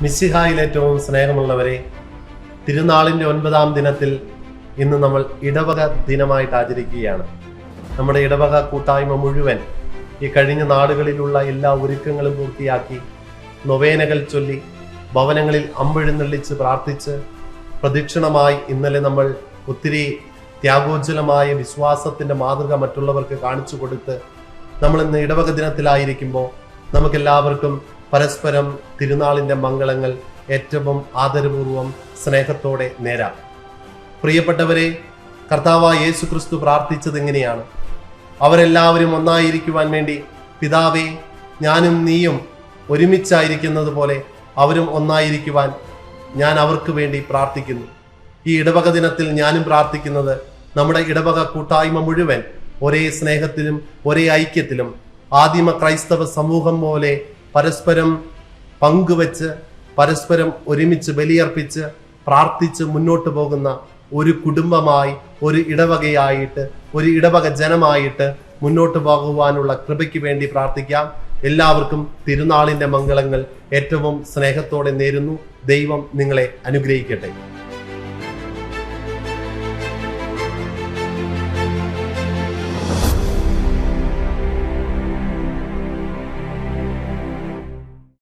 മിശിഹായിൽ ഏറ്റവും സ്നേഹമുള്ളവരെ, തിരുനാളിൻ്റെ 9-ാം ദിനത്തിൽ ഇന്ന് നമ്മൾ ഇടവക ദിനമായിട്ട് ആചരിക്കുകയാണ്. നമ്മുടെ ഇടവക കൂട്ടായ്മ മുഴുവൻ ഈ കഴിഞ്ഞ നാടുകളിലുള്ള എല്ലാ ഒരുക്കങ്ങളും പൂർത്തിയാക്കി നൊവേനകൾ ചൊല്ലി ഭവനങ്ങളിൽ അമ്പെഴുന്നള്ളിച്ച് പ്രാർത്ഥിച്ച് പ്രദക്ഷിണമായി ഇന്നലെ നമ്മൾ ഒത്തിരി ത്യാഗോജ്വലമായ വിശ്വാസത്തിന്റെ മാതൃക മറ്റുള്ളവർക്ക് കാണിച്ചു കൊടുത്ത് നമ്മൾ ഇന്ന് ഇടവക ദിനത്തിലായിരിക്കുമ്പോൾ നമുക്കെല്ലാവർക്കും പരസ്പരം തിരുനാളിന്റെ മംഗളങ്ങൾ ഏറ്റവും ആദരപൂർവം സ്നേഹത്തോടെ നേരാം. പ്രിയപ്പെട്ടവരെ, കർത്താവായ യേശു ക്രിസ്തു പ്രാർത്ഥിച്ചത് എങ്ങനെയാണ്? അവരെല്ലാവരും ഒന്നായിരിക്കുവാൻ വേണ്ടി, പിതാവേ, ഞാനും നീയും ഒരുമിച്ചായിരിക്കുന്നത് പോലെ അവരും ഒന്നായിരിക്കുവാൻ ഞാൻ അവർക്ക് വേണ്ടി പ്രാർത്ഥിക്കുന്നു. ഈ ഇടവക ദിനത്തിൽ ഞാനും പ്രാർത്ഥിക്കുന്നത് നമ്മുടെ ഇടവക കൂട്ടായ്മ മുഴുവൻ ഒരേ സ്നേഹത്തിലും ഒരേ ഐക്യത്തിലും ആദിമ ക്രൈസ്തവ സമൂഹം പോലെ പരസ്പരം പങ്കുവെച്ച് പരസ്പരം ഒരുമിച്ച് ബലിയർപ്പിച്ച് പ്രാർത്ഥിച്ച് മുന്നോട്ട് പോകുന്ന ഒരു കുടുംബമായി, ഒരു ഇടവകയായിട്ട്, ഒരു ഇടവക ജനമായിട്ട് മുന്നോട്ട് പോകുവാനുള്ള കൃപയ്ക്ക് വേണ്ടി പ്രാർത്ഥിക്കാം. എല്ലാവർക്കും തിരുനാളിന്റെ മംഗളങ്ങൾ ഏറ്റവും സ്നേഹത്തോടെ നേരുന്നു. ദൈവം നിങ്ങളെ അനുഗ്രഹിക്കട്ടെ.